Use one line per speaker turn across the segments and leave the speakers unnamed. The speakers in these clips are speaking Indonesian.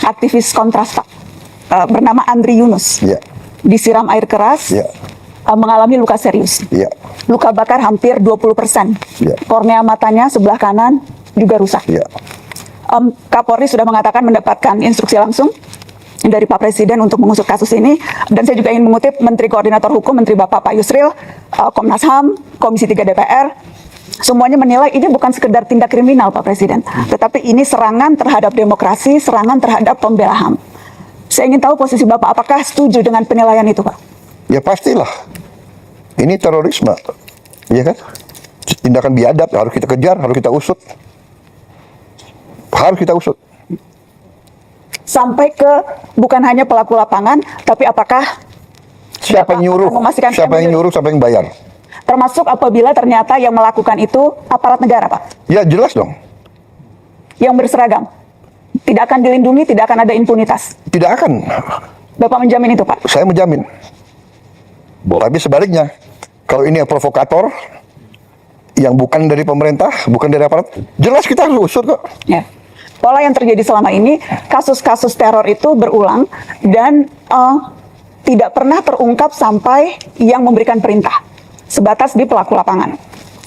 aktivis kontras Pak, bernama Andri Yunus, disiram air keras, mengalami luka serius, luka bakar hampir 20%, kornea matanya sebelah kanan juga rusak. Kapolri sudah mengatakan mendapatkan instruksi langsung dari Pak Presiden untuk mengusut kasus ini, dan saya juga ingin mengutip Menteri Koordinator Hukum, Menteri Bapak Pak Yusril, Komnas HAM, Komisi 3 DPR, semuanya menilai ini bukan sekedar tindak kriminal Pak Presiden, tetapi ini serangan terhadap demokrasi, serangan terhadap pembela HAM. Saya ingin tahu posisi Bapak, apakah setuju dengan penilaian itu Pak?
Ya pastilah, ini terorisme, ya kan? Tindakan biadab, harus kita kejar, harus kita usut. Harus kita usut.
Sampai ke bukan hanya pelaku lapangan, tapi apakah
siapa yang nyuruh, siapa yang nyuruh, siapa yang bayar?
Termasuk apabila ternyata yang melakukan itu aparat negara, Pak?
Ya jelas dong.
Yang berseragam? Tidak akan dilindungi, tidak akan ada impunitas?
Tidak akan.
Bapak menjamin itu, Pak?
Saya menjamin. Tapi sebaliknya, kalau ini yang provokator, yang bukan dari pemerintah, bukan dari aparat, jelas kita harus usut kok.
Ya. Pola yang terjadi selama ini, kasus-kasus teror itu berulang dan tidak pernah terungkap sampai yang memberikan perintah. Sebatas di pelaku lapangan.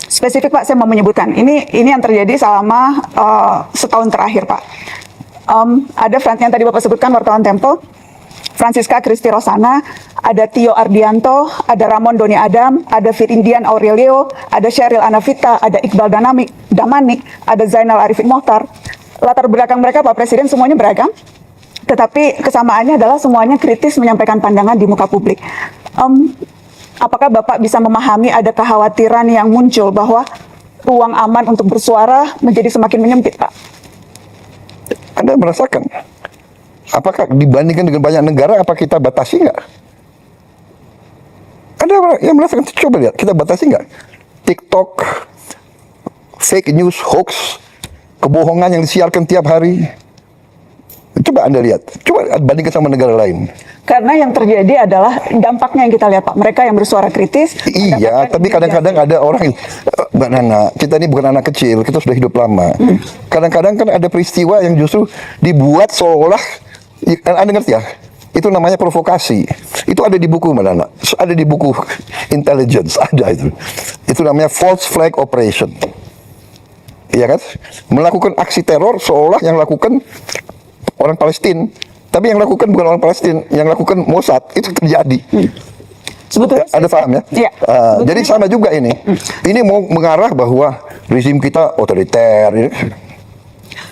Spesifik Pak, saya mau menyebutkan. Ini yang terjadi selama setahun terakhir Pak. Ada yang tadi Bapak sebutkan, wartawan Tempo, Francisca Kristi Rosana, ada Tio Ardianto, ada Ramon Doni Adam, ada Firindian Aurelio, ada Sheryl Anavita, ada Iqbal Damanik, ada Zainal Arifin Mohtar. Latar belakang mereka Pak Presiden semuanya beragam, tetapi kesamaannya adalah semuanya kritis menyampaikan pandangan di muka publik. Apakah Bapak bisa memahami ada kekhawatiran yang muncul bahwa ruang aman untuk bersuara menjadi semakin menyempit, Pak?
Anda merasakan? Apakah dibandingkan dengan banyak negara, apa kita batasi nggak? Anda yang merasakan, coba lihat, kita batasi nggak? TikTok, fake news, hoax, kebohongan yang disiarkan tiap hari. Coba Anda lihat, coba bandingkan sama negara lain.
Karena yang terjadi adalah dampaknya yang kita lihat Pak, mereka yang bersuara kritis.
Iya, tapi kadang-kadang ada orang, Mbak Nana, kita ini bukan anak kecil, kita sudah hidup lama. Kadang-kadang kan ada peristiwa yang justru dibuat seolah, Anda ngerti ya? Itu namanya provokasi. Itu ada di buku Mbak Nana, ada di buku intelligence, ada itu. Itu namanya false flag operation. Iya kan? Melakukan aksi teror seolah yang lakukan orang Palestina, tapi yang lakukan bukan orang Palestina, yang lakukan Mossad. Itu terjadi.
Sebetulnya
ada paham ya?
Ya,
jadi sama juga ini. Ini mau mengarah bahwa rezim kita otoriter.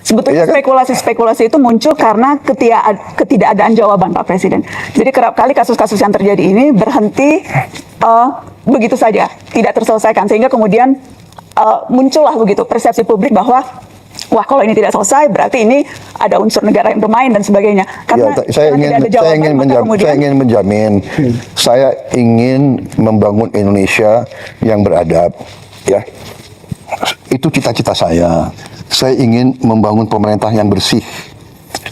Sebetulnya
kan?
spekulasi-spekulasi itu muncul karena ketidakadaan jawaban Pak Presiden. Jadi kerap kali kasus-kasus yang terjadi ini berhenti begitu saja, tidak terselesaikan, sehingga kemudian muncullah begitu persepsi publik bahwa wah, kalau ini tidak selesai berarti ini ada unsur negara yang bermain dan sebagainya. Karena
ya, saya ingin menjamin, saya ingin membangun Indonesia yang beradab, ya. Itu cita-cita saya. Saya ingin membangun pemerintah yang bersih.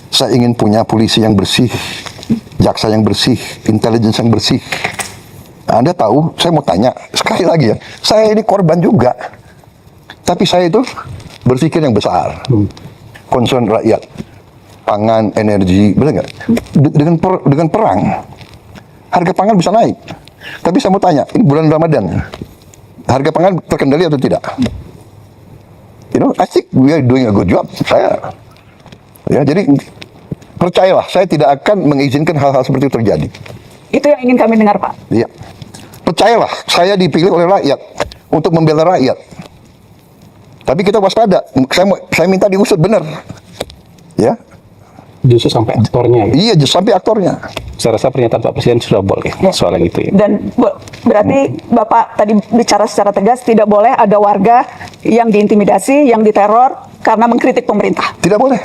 Saya ingin punya polisi yang bersih, jaksa yang bersih, intelligence yang bersih. Anda tahu, saya mau tanya sekali lagi ya, saya ini korban juga. Tapi saya itu berpikir yang besar, concern rakyat, pangan, energi, benar nggak? Dengan perang, harga pangan bisa naik. Tapi saya mau tanya, ini bulan Ramadan, harga pangan terkendali atau tidak? You know, I think we are doing a good job. Ya, jadi percayalah, saya tidak akan mengizinkan hal-hal seperti itu terjadi.
Itu yang ingin kami dengar, Pak.
Iya, percayalah, saya dipilih oleh rakyat untuk membela rakyat. Tapi kita waspada. Saya minta diusut benar, ya.
Justru sampai aktornya.
Iya, justru sampai aktornya.
Saya rasa pernyataan Pak Presiden sudah boleh soal yang itu. Ya.
Dan berarti Bapak tadi bicara secara tegas tidak boleh ada warga yang diintimidasi, yang diteror karena mengkritik pemerintah.
Tidak boleh.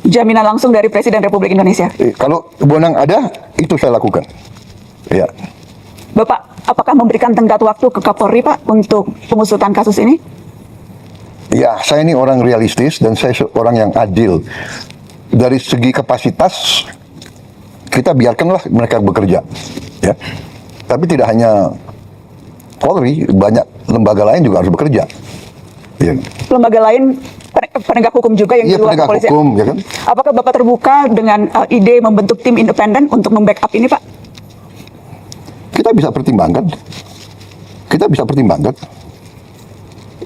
Jaminan langsung dari Presiden Republik Indonesia.
Kalau wewenang ada, itu saya lakukan. Ya.
Bapak, apakah memberikan tenggat waktu ke Kapolri Pak untuk pengusutan kasus ini?
Ya, saya ini orang realistis dan saya orang yang adil. Dari segi kapasitas, kita biarkanlah mereka bekerja, ya. Tapi tidak hanya Polri, banyak lembaga lain juga harus bekerja. Ya.
lembaga lain penegak hukum juga yang
Iya,
di luar
penegak
kepolisian.
hukum, ya kan?
Apakah Bapak terbuka dengan ide membentuk tim independen untuk membackup ini, Pak?
Kita bisa pertimbangkan.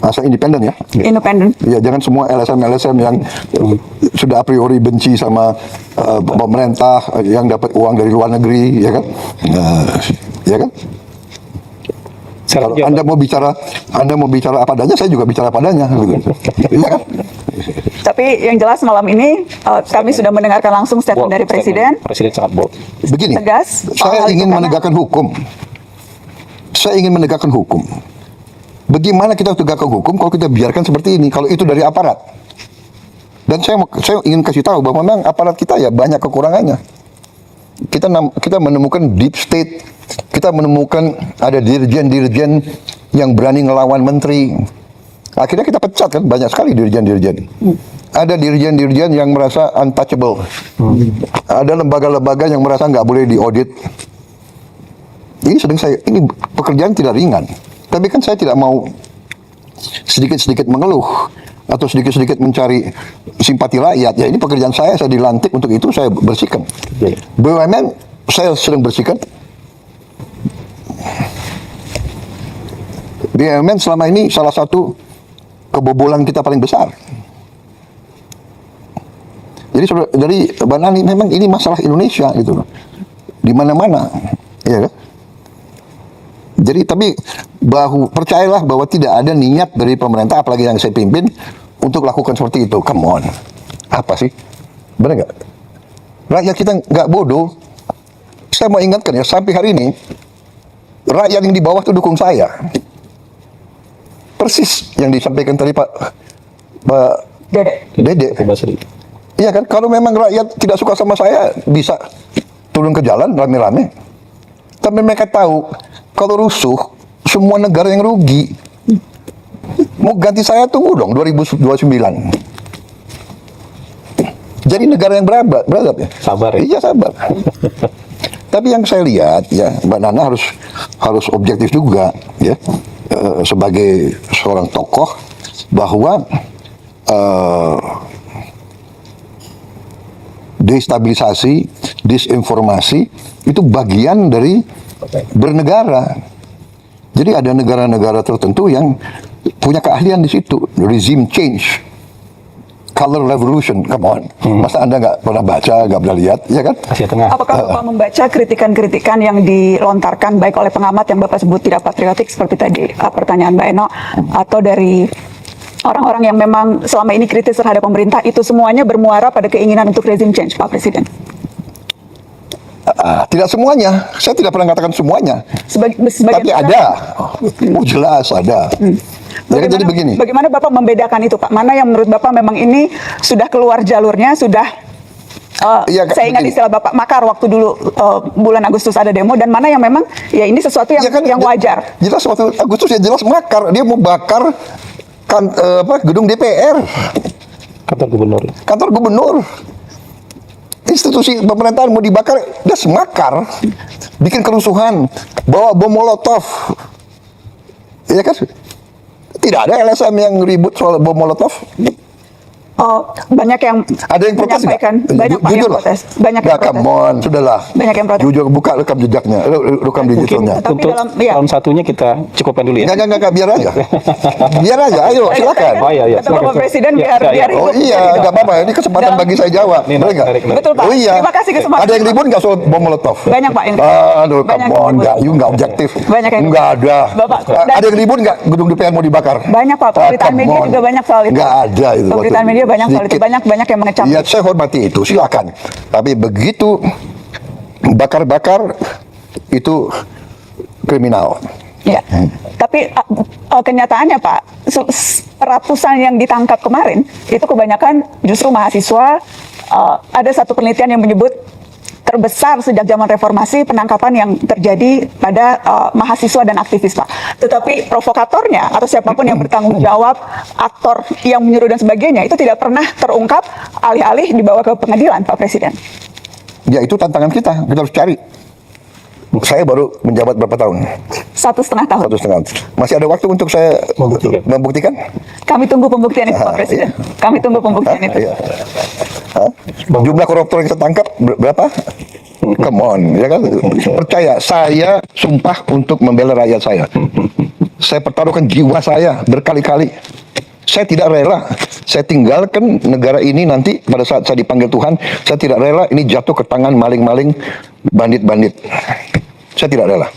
Asal independen ya.
Independen.
Ya, jangan semua LSM yang sudah a priori benci sama pemerintah yang dapat uang dari luar negeri, ya kan? Ya kan? Kalau
Syaratnya,
Anda mau bicara apa adanya, saya juga bicara apa adanya, gitu. Iya kan?
Tapi yang jelas malam ini kami sudah mendengarkan langsung statement
bold
dari Presiden.
statement. Presiden sangat bold.
Begini,
Tegas,
saya
hal itu
ingin
karena-
menegakkan hukum. Saya ingin menegakkan hukum. Bagaimana kita tegakkan hukum kalau kita biarkan seperti ini? Kalau itu dari aparat. Dan saya ingin kasih tahu bahwa memang aparat kita ya banyak kekurangannya. Kita menemukan deep state, kita menemukan ada dirjen-dirjen yang berani ngelawan menteri. Akhirnya kita pecat kan, banyak sekali dirjen-dirjen. Ada dirjen-dirjen yang merasa untouchable. Ada lembaga-lembaga yang merasa nggak boleh diaudit. Ini pekerjaan tidak ringan. Tapi kan saya tidak mau sedikit-sedikit mengeluh atau sedikit-sedikit mencari simpati rakyat. Ya ini pekerjaan saya dilantik untuk itu, saya bersihkan.
Iya.
BUMN saya sedang bersihkan. BUMN selama ini salah satu kebobolan kita paling besar. Jadi dari Mbak Nani, memang ini masalah Indonesia gitu loh. Di mana-mana, ya kan? Jadi tapi percayalah bahwa tidak ada niat dari pemerintah, apalagi yang saya pimpin, untuk lakukan seperti itu. Come on, apa sih? Benar nggak? Rakyat kita nggak bodoh. Saya mau ingatkan ya, sampai hari ini rakyat yang di bawah itu dukung saya. Persis yang disampaikan tadi Pak Dede.
Basri.
Iya kan? Kalau memang rakyat tidak suka sama saya, bisa turun ke jalan rame-rame. Tapi mereka tahu kalau rusuh, semua negara yang rugi. Mau ganti saya, tunggu dong 2029. Jadi negara yang beradab ya.
Sabar ya.
Iya, sabar. Tapi yang saya lihat ya, Mbak Nana harus objektif juga ya, sebagai seorang tokoh, bahwa destabilisasi, disinformasi itu bagian dari bernegara. Jadi ada negara-negara tertentu yang punya keahlian di situ, regime change, color revolution, come on. Masa Anda nggak pernah baca, nggak pernah lihat, ya kan?
Asia Tengah.
Apakah Bapak membaca kritikan-kritikan yang dilontarkan baik oleh pengamat yang Bapak sebut tidak patriotik seperti tadi pertanyaan Mbak Eno, atau dari orang-orang yang memang selama ini kritis terhadap pemerintah, itu semuanya bermuara pada keinginan untuk regime change, Pak Presiden?
Tidak semuanya, saya tidak pernah mengatakan semuanya.
Sebagian
Tapi
besar.
ada, jelas ada. Ya kan, jadi begini.
Bagaimana Bapak membedakan itu, Pak? Mana yang menurut Bapak memang ini sudah keluar jalurnya, sudah
Iya,
saya ingat
begini.
istilah Bapak makar waktu dulu bulan Agustus ada demo, dan mana yang memang ya ini sesuatu yang,
Ya kan,
yang wajar.
Jelas waktu Agustus ya jelas makar, dia mau bakar gedung DPR,
Kantor gubernur.
kantor gubernur. Institusi pemerintahan mau dibakar, dia semakar, bikin kerusuhan, bawa bom molotov, ya kan? Tidak ada LSM yang ribut soal bom molotov.
Banyak yang
Ada yang protes nggak?
menyampaikan, banyak Pak yang
Jujur lah.
protes, banyak yang
Nggak,
protes.
come on, sudahlah.
Banyak yang protes.
Jujur, buka rekam jejaknya, rekam digitalnya.
Tapi
Untuk
iya.
tahun satunya kita cukupkan dulu ya.
Nggak, biar aja. Biar aja, ayo silakan.
Oh, iya,
Kata Bapak
silakan.
Presiden
Ya,
biar
ya,
biar
ya.
Oh
hidup,
iya,
biar hidup.
nggak apa-apa. Ini kesempatan
Dalam-
bagi saya jawab.
Ini
Boleh nggak?
menarik.
Betul, Pak.
Oh iya.
Terima kasih kesempatan.
Ada yang ribut nggak soal bom molotov?
Banyak, Pak, yang ribut.
Aduh,
Banyak
come
yang
on,
ribut.
nggak, you nggak objektif.
Banyak yang
Nggak ada.
Bapak,
Ada yang ribut nggak gedung DPR mau dibakar?
Banyak, Pak. Pemberitaan
Come
media
on.
juga banyak soal itu.
Nggak ada itu.
Pemberitaan media banyak soal itu.
Sedikit.
Banyak yang mengecam.
Iya, saya hormati itu, silakan. Tapi begitu bakar-bakar itu kriminal.
Ya. Tapi kenyataannya Pak, ratusan yang ditangkap kemarin itu kebanyakan justru mahasiswa. Ada satu penelitian yang menyebut terbesar sejak zaman reformasi penangkapan yang terjadi pada mahasiswa dan aktivis, Pak. Tetapi provokatornya atau siapapun yang bertanggung jawab, aktor yang menyuruh dan sebagainya, itu tidak pernah terungkap, alih-alih dibawa ke pengadilan, Pak Presiden.
Ya itu tantangan kita harus cari. Saya baru menjabat berapa tahun?
1,5 tahun.
1,5. Masih ada waktu untuk saya membuktikan?
Kami tunggu pembuktian itu, Pak Presiden. Kami tunggu pembuktian itu.
Iya. Hah? Jumlah koruptor yang saya tangkap berapa? Come on, ya kan? Percaya, saya sumpah untuk membela rakyat saya. Saya pertaruhkan jiwa saya berkali-kali. Saya tidak rela. Saya tinggalkan negara ini nanti pada saat saya dipanggil Tuhan. Saya tidak rela ini jatuh ke tangan maling-maling, bandit-bandit. Saya tidak rela.